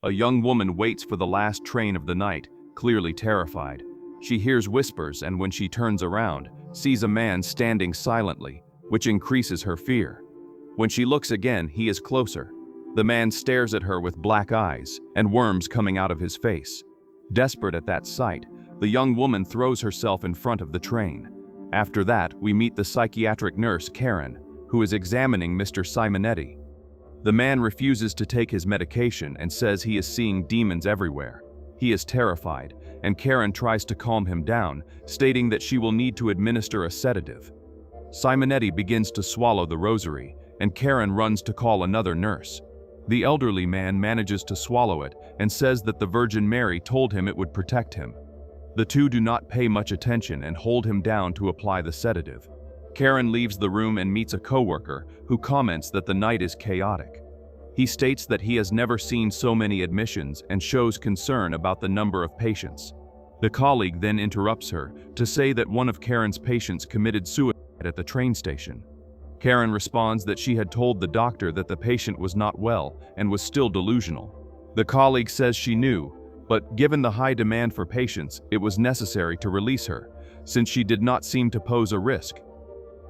A young woman waits for the last train of the night, clearly terrified. She hears whispers and when she turns around, sees a man standing silently, which increases her fear. When she looks again, he is closer. The man stares at her with black eyes and worms coming out of his face. Desperate at that sight, the young woman throws herself in front of the train. After that, we meet the psychiatric nurse, Karen, who is examining Mr. Simonetti. The man refuses to take his medication and says he is seeing demons everywhere. He is terrified, and Karen tries to calm him down, stating that she will need to administer a sedative. Simonetti begins to swallow the rosary, and Karen runs to call another nurse. The elderly man manages to swallow it and says that the Virgin Mary told him it would protect him. The two do not pay much attention and hold him down to apply the sedative. Karen leaves the room and meets a coworker who comments that the night is chaotic. He states that he has never seen so many admissions and shows concern about the number of patients. The colleague then interrupts her to say that one of Karen's patients committed suicide at the train station. Karen responds that she had told the doctor that the patient was not well and was still delusional. The colleague says she knew, but given the high demand for patients, it was necessary to release her, since she did not seem to pose a risk.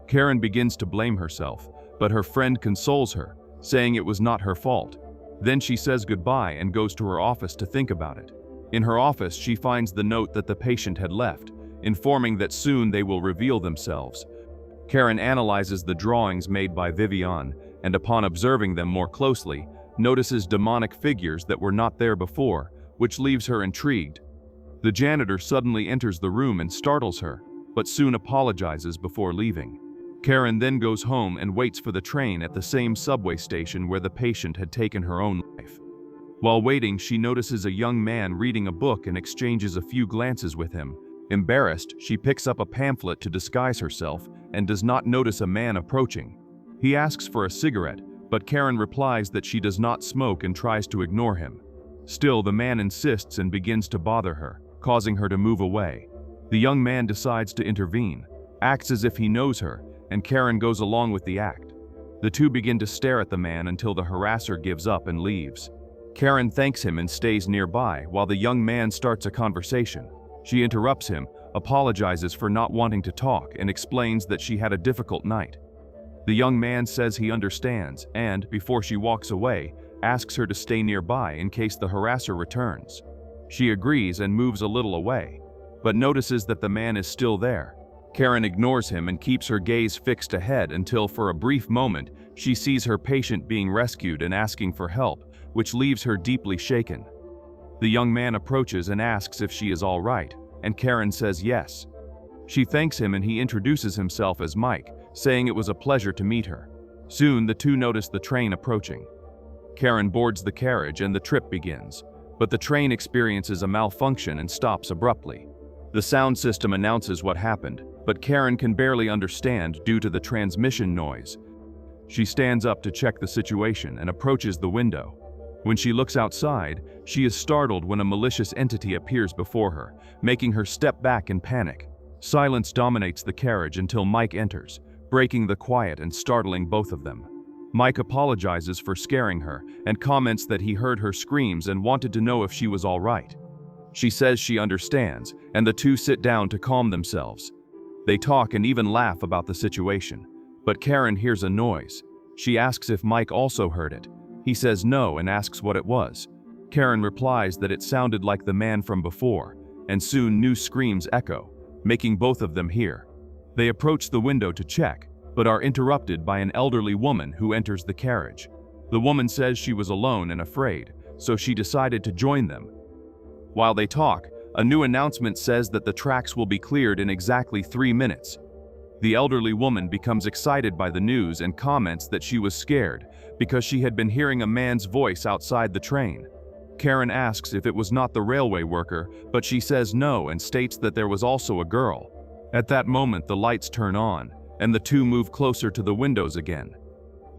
Karen begins to blame herself, but her friend consoles her, saying it was not her fault. Then she says goodbye and goes to her office to think about it. In her office, she finds the note that the patient had left, informing that soon they will reveal themselves. Karen analyzes the drawings made by Vivian, and upon observing them more closely, notices demonic figures that were not there before, which leaves her intrigued. The janitor suddenly enters the room and startles her, but soon apologizes before leaving. Karen then goes home and waits for the train at the same subway station where the patient had taken her own life. While waiting, she notices a young man reading a book and exchanges a few glances with him. Embarrassed, she picks up a pamphlet to disguise herself and does not notice a man approaching. He asks for a cigarette, but Karen replies that she does not smoke and tries to ignore him. Still, the man insists and begins to bother her, causing her to move away. The young man decides to intervene, acts as if he knows her, and Karen goes along with the act. The two begin to stare at the man until the harasser gives up and leaves. Karen thanks him and stays nearby while the young man starts a conversation. She interrupts him, apologizes for not wanting to talk, and explains that she had a difficult night. The young man says he understands and, before she walks away, asks her to stay nearby in case the harasser returns. She agrees and moves a little away, but notices that the man is still there. Karen ignores him and keeps her gaze fixed ahead until, for a brief moment, she sees her patient being rescued and asking for help, which leaves her deeply shaken. The young man approaches and asks if she is all right, and Karen says yes. She thanks him and he introduces himself as Mike, saying it was a pleasure to meet her. Soon, the two notice the train approaching. Karen boards the carriage and the trip begins, but the train experiences a malfunction and stops abruptly. The sound system announces what happened, but Karen can barely understand due to the transmission noise. She stands up to check the situation and approaches the window. When she looks outside, she is startled when a malicious entity appears before her, making her step back in panic. Silence dominates the carriage until Mike enters, breaking the quiet and startling both of them. Mike apologizes for scaring her and comments that he heard her screams and wanted to know if she was all right. She says she understands, and the two sit down to calm themselves. They talk and even laugh about the situation, but Karen hears a noise. She asks if Mike also heard it. He says no and asks what it was. Karen replies that it sounded like the man from before, and soon new screams echo, making both of them hear. They approach the window to check, but are interrupted by an elderly woman who enters the carriage. The woman says she was alone and afraid, so she decided to join them. While they talk, a new announcement says that the tracks will be cleared in exactly 3 minutes. The elderly woman becomes excited by the news and comments that she was scared because she had been hearing a man's voice outside the train. Karen asks if it was not the railway worker, but she says no and states that there was also a girl. At that moment, the lights turn on, and the two move closer to the windows again.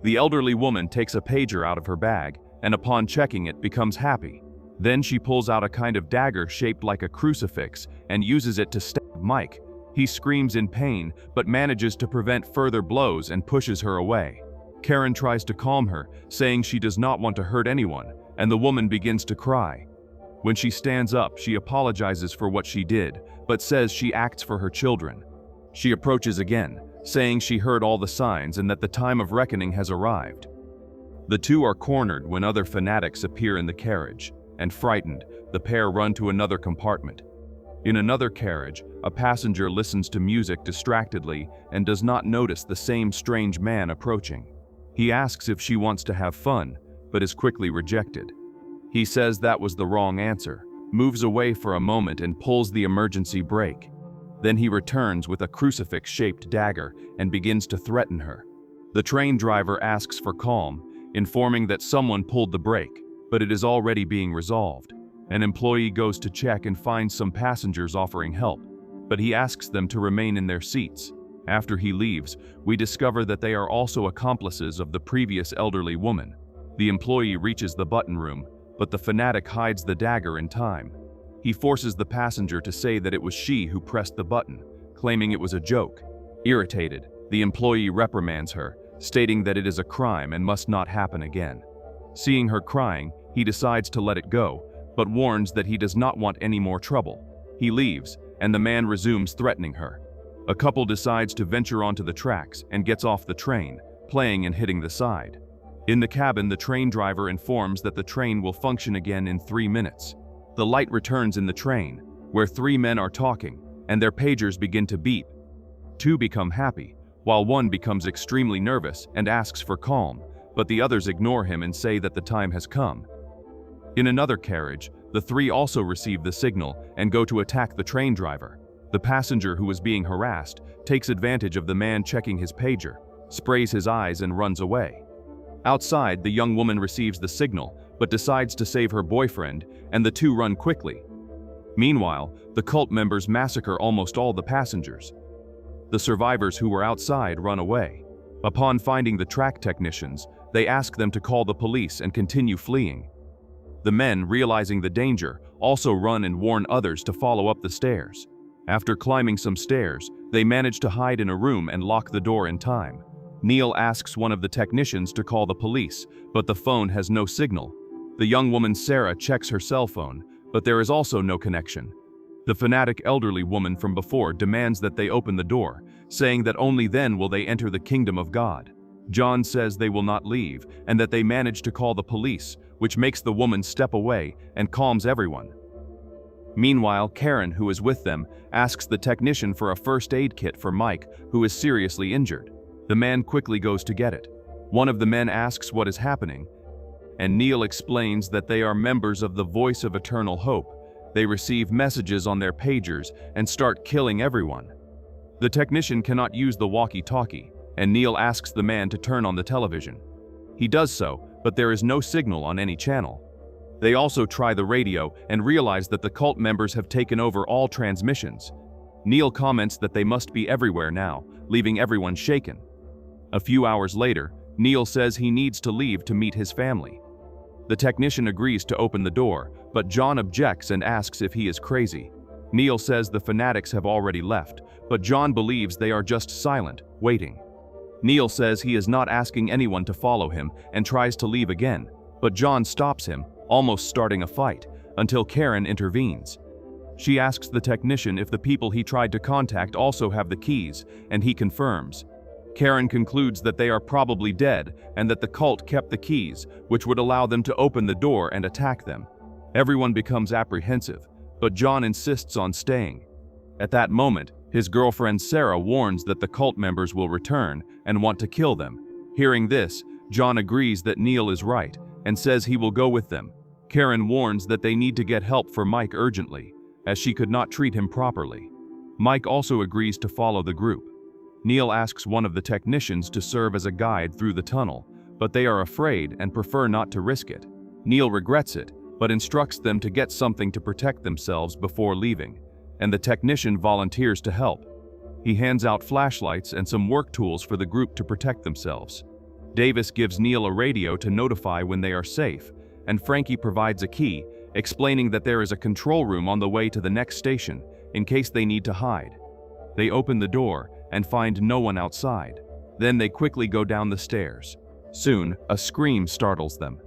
The elderly woman takes a pager out of her bag, and upon checking it, becomes happy. Then she pulls out a kind of dagger shaped like a crucifix and uses it to stab Mike. He screams in pain, but manages to prevent further blows and pushes her away. Karen tries to calm her, saying she does not want to hurt anyone, and the woman begins to cry. When she stands up, she apologizes for what she did, but says she acts for her children. She approaches again, saying she heard all the signs and that the time of reckoning has arrived. The two are cornered when other fanatics appear in the carriage, and frightened, the pair run to another compartment. In another carriage, a passenger listens to music distractedly and does not notice the same strange man approaching. He asks if she wants to have fun, but is quickly rejected. He says that was the wrong answer, moves away for a moment and pulls the emergency brake. Then he returns with a crucifix-shaped dagger and begins to threaten her. The train driver asks for calm, informing that someone pulled the brake, but it is already being resolved. An employee goes to check and finds some passengers offering help, but he asks them to remain in their seats. After he leaves, we discover that they are also accomplices of the previous elderly woman. The employee reaches the button room, but the fanatic hides the dagger in time. He forces the passenger to say that it was she who pressed the button, claiming it was a joke. Irritated, the employee reprimands her, stating that it is a crime and must not happen again. Seeing her crying, he decides to let it go, but warns that he does not want any more trouble. He leaves, and the man resumes threatening her. A couple decides to venture onto the tracks and gets off the train, playing and hitting the side. In the cabin, the train driver informs that the train will function again in 3 minutes. The light returns in the train, where 3 men are talking, and their pagers begin to beep. 2 become happy, while 1 becomes extremely nervous and asks for calm, but the others ignore him and say that the time has come. In another carriage, the 3 also receive the signal and go to attack the train driver. The passenger who was being harassed takes advantage of the man checking his pager, sprays his eyes and runs away. Outside, the young woman receives the signal, but decides to save her boyfriend, and the 2 run quickly. Meanwhile, the cult members massacre almost all the passengers. The survivors who were outside run away. Upon finding the track technicians, they ask them to call the police and continue fleeing. The men, realizing the danger, also run and warn others to follow up the stairs. After climbing some stairs, they manage to hide in a room and lock the door in time. Neil asks one of the technicians to call the police, but the phone has no signal. The young woman Sarah checks her cell phone, but there is also no connection. The fanatic elderly woman from before demands that they open the door, saying that only then will they enter the kingdom of God. John says they will not leave, and that they manage to call the police, which makes the woman step away and calms everyone. Meanwhile, Karen, who is with them, asks the technician for a first aid kit for Mike, who is seriously injured. The man quickly goes to get it. One of the men asks what is happening, and Neil explains that they are members of the Voice of Eternal Hope. They receive messages on their pagers and start killing everyone. The technician cannot use the walkie-talkie, and Neil asks the man to turn on the television. He does so, but there is no signal on any channel. They also try the radio and realize that the cult members have taken over all transmissions. Neil comments that they must be everywhere now, leaving everyone shaken. A few hours later, Neil says he needs to leave to meet his family. The technician agrees to open the door, but John objects and asks if he is crazy. Neil says the fanatics have already left, but John believes they are just silent, waiting. Neil says he is not asking anyone to follow him and tries to leave again, but John stops him, almost starting a fight, until Karen intervenes. She asks the technician if the people he tried to contact also have the keys, and he confirms. Karen concludes that they are probably dead and that the cult kept the keys, which would allow them to open the door and attack them. Everyone becomes apprehensive, but John insists on staying. At that moment, his girlfriend Sarah warns that the cult members will return and want to kill them. Hearing this, John agrees that Neil is right and says he will go with them. Karen warns that they need to get help for Mike urgently, as she could not treat him properly. Mike also agrees to follow the group. Neil asks one of the technicians to serve as a guide through the tunnel, but they are afraid and prefer not to risk it. Neil regrets it, but instructs them to get something to protect themselves before leaving, and the technician volunteers to help. He hands out flashlights and some work tools for the group to protect themselves. Davis gives Neil a radio to notify when they are safe, and Frankie provides a key, explaining that there is a control room on the way to the next station, in case they need to hide. They open the door and find no one outside. Then they quickly go down the stairs. Soon, a scream startles them.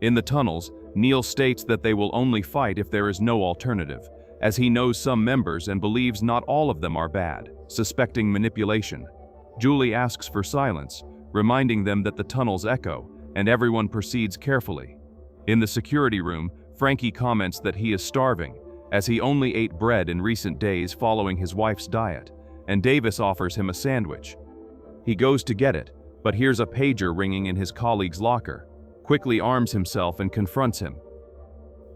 In the tunnels, Neil states that they will only fight if there is no alternative, as he knows some members and believes not all of them are bad, suspecting manipulation. Julie asks for silence, reminding them that the tunnels echo, and everyone proceeds carefully. In the security room, Frankie comments that he is starving, as he only ate bread in recent days following his wife's diet, and Davis offers him a sandwich. He goes to get it, but hears a pager ringing in his colleague's locker, quickly arms himself and confronts him.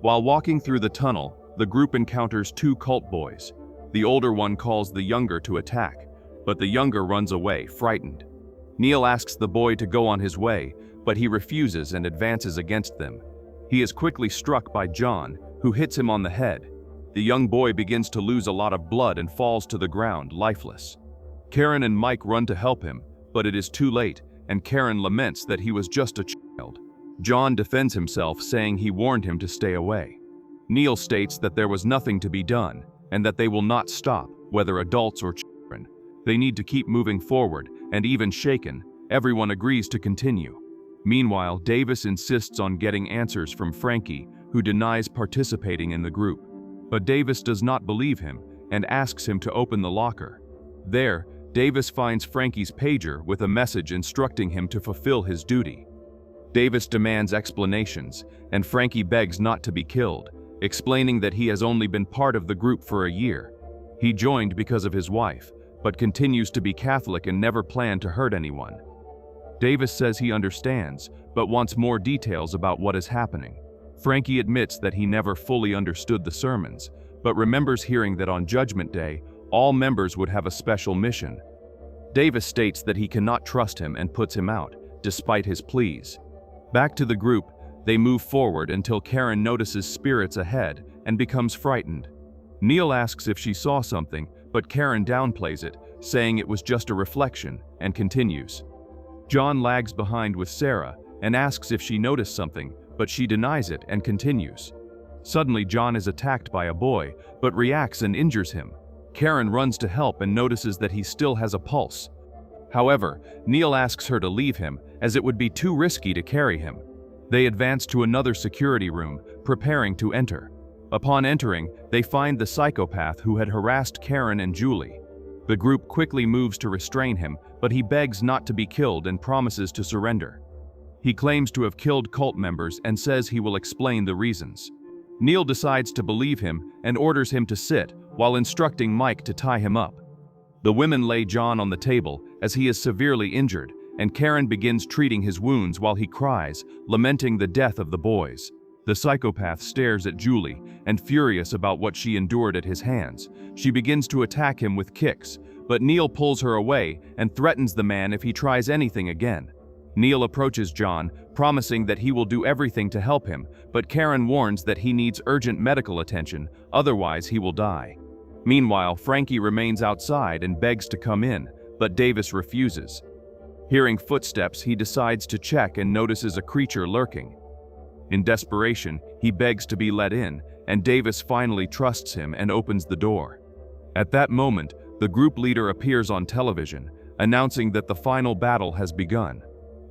While walking through the tunnel, the group encounters two cult boys. The older one calls the younger to attack, but the younger runs away, frightened. Neil asks the boy to go on his way, but he refuses and advances against them. He is quickly struck by John, who hits him on the head. The young boy begins to lose a lot of blood and falls to the ground, lifeless. Karen and Mike run to help him, but it is too late, and Karen laments that he was just a child. John defends himself, saying he warned him to stay away. Neil states that there was nothing to be done, and that they will not stop, whether adults or children. They need to keep moving forward, and even shaken, everyone agrees to continue. Meanwhile, Davis insists on getting answers from Frankie, who denies participating in the group. But Davis does not believe him, and asks him to open the locker. There, Davis finds Frankie's pager with a message instructing him to fulfill his duty. Davis demands explanations, and Frankie begs not to be killed, explaining that he has only been part of the group for a year. He joined because of his wife, but continues to be Catholic and never planned to hurt anyone. Davis says he understands, but wants more details about what is happening. Frankie admits that he never fully understood the sermons, but remembers hearing that on Judgment Day, all members would have a special mission. Davis states that he cannot trust him and puts him out, despite his pleas. Back to the group, they move forward until Karen notices spirits ahead and becomes frightened. Neil asks if she saw something, but Karen downplays it, saying it was just a reflection, and continues. John lags behind with Sarah and asks if she noticed something, but she denies it and continues. Suddenly, John is attacked by a boy, but reacts and injures him. Karen runs to help and notices that he still has a pulse. However, Neil asks her to leave him, as it would be too risky to carry him. They advance to another security room, preparing to enter. Upon entering, they find the psychopath who had harassed Karen and Julie. The group quickly moves to restrain him, but he begs not to be killed and promises to surrender. He claims to have killed cult members and says he will explain the reasons. Neil decides to believe him and orders him to sit, while instructing Mike to tie him up. The women lay John on the table, as he is severely injured, and Karen begins treating his wounds while he cries, lamenting the death of the boys. The psychopath stares at Julie, and furious about what she endured at his hands, she begins to attack him with kicks, but Neil pulls her away and threatens the man if he tries anything again. Neil approaches John, promising that he will do everything to help him, but Karen warns that he needs urgent medical attention, otherwise he will die. Meanwhile, Frankie remains outside and begs to come in, but Davis refuses. Hearing footsteps, he decides to check and notices a creature lurking. In desperation, he begs to be let in, and Davis finally trusts him and opens the door. At that moment, the group leader appears on television, announcing that the final battle has begun.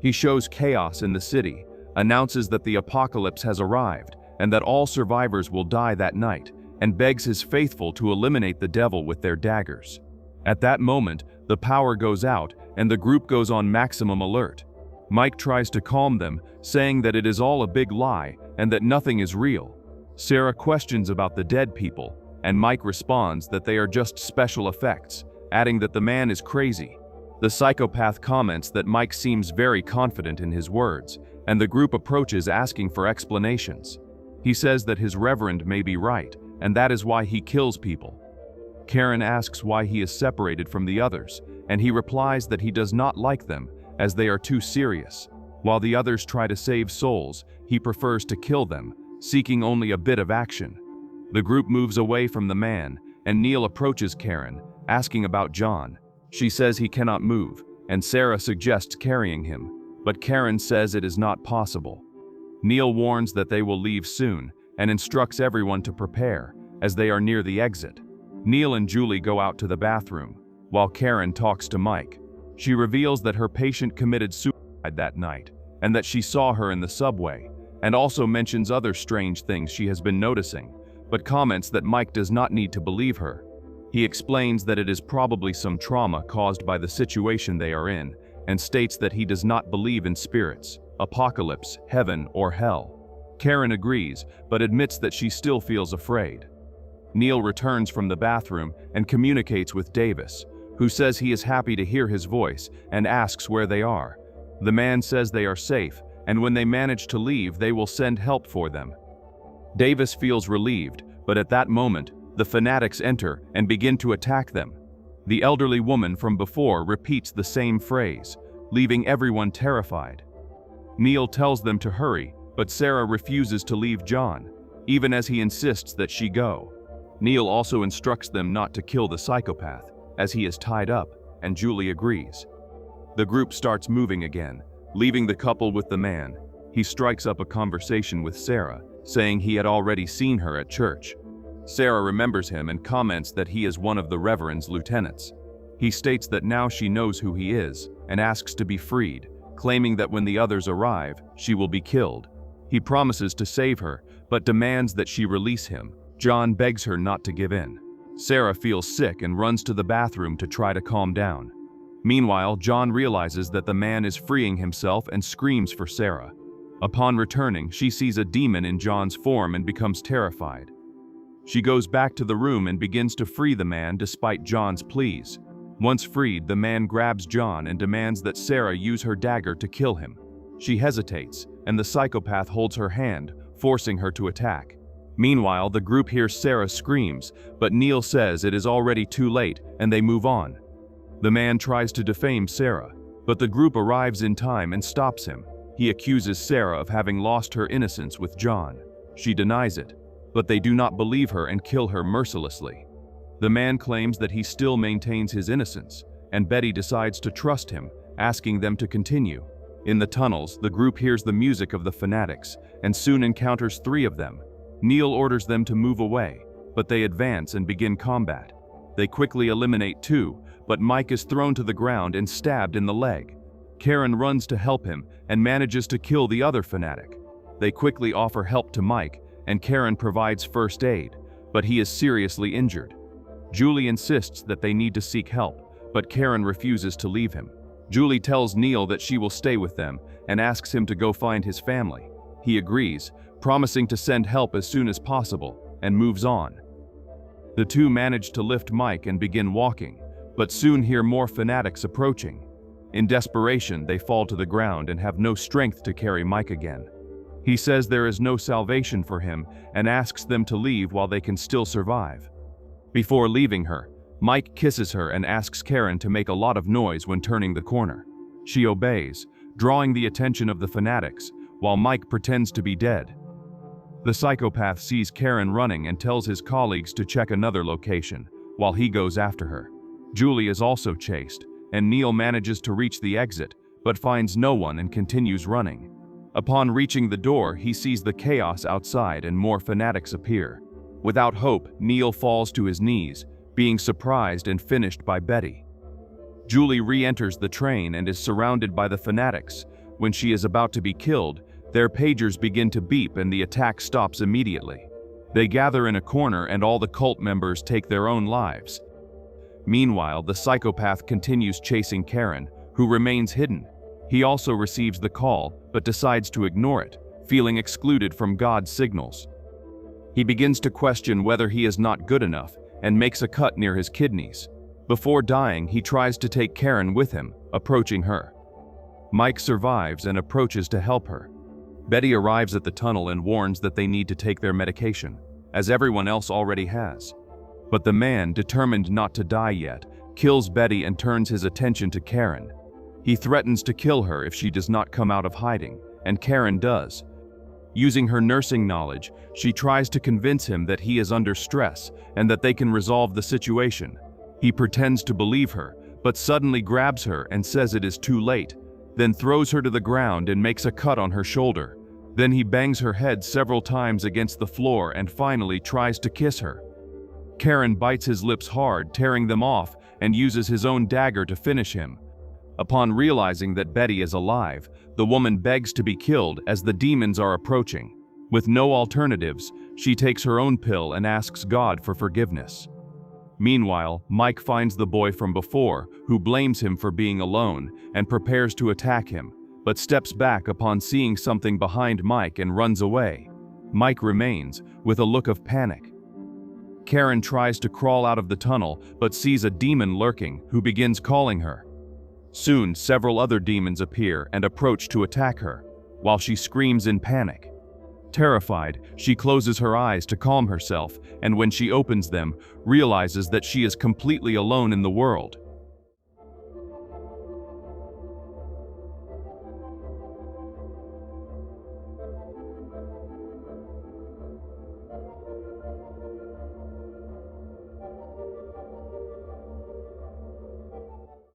He shows chaos in the city, announces that the apocalypse has arrived, and that all survivors will die that night, and begs his faithful to eliminate the devil with their daggers. At that moment, the power goes out, and the group goes on maximum alert. Mike tries to calm them, saying that it is all a big lie and that nothing is real. Sarah questions about the dead people, and Mike responds that they are just special effects, adding that the man is crazy. The psychopath comments that Mike seems very confident in his words, and the group approaches asking for explanations. He says that his reverend may be right, and that is why he kills people. Karen asks why he is separated from the others, and he replies that he does not like them, as they are too serious. While the others try to save souls, he prefers to kill them, seeking only a bit of action. The group moves away from the man, and Neil approaches Karen, asking about John. She says he cannot move, and Sarah suggests carrying him, but Karen says it is not possible. Neil warns that they will leave soon, and instructs everyone to prepare, as they are near the exit. Neil and Julie go out to the bathroom, while Karen talks to Mike. She reveals that her patient committed suicide that night, and that she saw her in the subway, and also mentions other strange things she has been noticing, but comments that Mike does not need to believe her. He explains that it is probably some trauma caused by the situation they are in, and states that he does not believe in spirits, apocalypse, heaven, or hell. Karen agrees, but admits that she still feels afraid. Neil returns from the bathroom and communicates with Davis, who says he is happy to hear his voice and asks where they are. The man says they are safe, and when they manage to leave, they will send help for them. Davis feels relieved, but at that moment, the fanatics enter and begin to attack them. The elderly woman from before repeats the same phrase, leaving everyone terrified. Neil tells them to hurry, but Sarah refuses to leave John, even as he insists that she go. Neil also instructs them not to kill the psychopath, as he is tied up, and Julie agrees. The group starts moving again, leaving the couple with the man. He strikes up a conversation with Sarah, saying he had already seen her at church. Sarah remembers him and comments that he is one of the Reverend's lieutenants. He states that now she knows who he is and asks to be freed, claiming that when the others arrive, she will be killed. He promises to save her, but demands that she release him. John begs her not to give in. Sarah feels sick and runs to the bathroom to try to calm down. Meanwhile, John realizes that the man is freeing himself and screams for Sarah. Upon returning, she sees a demon in John's form and becomes terrified. She goes back to the room and begins to free the man despite John's pleas. Once freed, the man grabs John and demands that Sarah use her dagger to kill him. She hesitates, and the psychopath holds her hand, forcing her to attack. Meanwhile, the group hears Sarah's screams, but Neil says it is already too late and they move on. The man tries to defame Sarah, but the group arrives in time and stops him. He accuses Sarah of having lost her innocence with John. She denies it, but they do not believe her and kill her mercilessly. The man claims that he still maintains his innocence, and Betty decides to trust him, asking them to continue. In the tunnels, the group hears the music of the fanatics, and soon encounters 3 of them. Neil orders them to move away, but they advance and begin combat. They quickly eliminate 2, but Mike is thrown to the ground and stabbed in the leg. Karen runs to help him and manages to kill the other fanatic. They quickly offer help to Mike, and Karen provides first aid, but he is seriously injured. Julie insists that they need to seek help, but Karen refuses to leave him. Julie tells Neil that she will stay with them and asks him to go find his family. He agrees, promising to send help as soon as possible, and moves on. The 2 manage to lift Mike and begin walking, but soon hear more fanatics approaching. In desperation, they fall to the ground and have no strength to carry Mike again. He says there is no salvation for him and asks them to leave while they can still survive. Before leaving her, Mike kisses her and asks Karen to make a lot of noise when turning the corner. She obeys, drawing the attention of the fanatics, while Mike pretends to be dead. The psychopath sees Karen running and tells his colleagues to check another location, while he goes after her. Julie is also chased, and Neil manages to reach the exit, but finds no one and continues running. Upon reaching the door, he sees the chaos outside and more fanatics appear. Without hope, Neil falls to his knees, being surprised and finished by Betty. Julie re-enters the train and is surrounded by the fanatics. When she is about to be killed, their pagers begin to beep and the attack stops immediately. They gather in a corner and all the cult members take their own lives. Meanwhile, the psychopath continues chasing Karen, who remains hidden. He also receives the call, but decides to ignore it, feeling excluded from God's signals. He begins to question whether he is not good enough and makes a cut near his kidneys. Before dying, he tries to take Karen with him, approaching her. Mike survives and approaches to help her. Betty arrives at the tunnel and warns that they need to take their medication, as everyone else already has. But the man, determined not to die yet, kills Betty and turns his attention to Karen. He threatens to kill her if she does not come out of hiding, and Karen does. Using her nursing knowledge, she tries to convince him that he is under stress and that they can resolve the situation. He pretends to believe her, but suddenly grabs her and says it is too late, then throws her to the ground and makes a cut on her shoulder. Then he bangs her head several times against the floor and finally tries to kiss her. Karen bites his lips hard, tearing them off, and uses his own dagger to finish him. Upon realizing that Betty is alive, the woman begs to be killed as the demons are approaching. With no alternatives, she takes her own pill and asks God for forgiveness. Meanwhile, Mike finds the boy from before, who blames him for being alone, and prepares to attack him, but steps back upon seeing something behind Mike and runs away. Mike remains, with a look of panic. Karen tries to crawl out of the tunnel, but sees a demon lurking, who begins calling her. Soon, several other demons appear and approach to attack her, while she screams in panic. Terrified, she closes her eyes to calm herself, and when she opens them, realizes that she is completely alone in the world.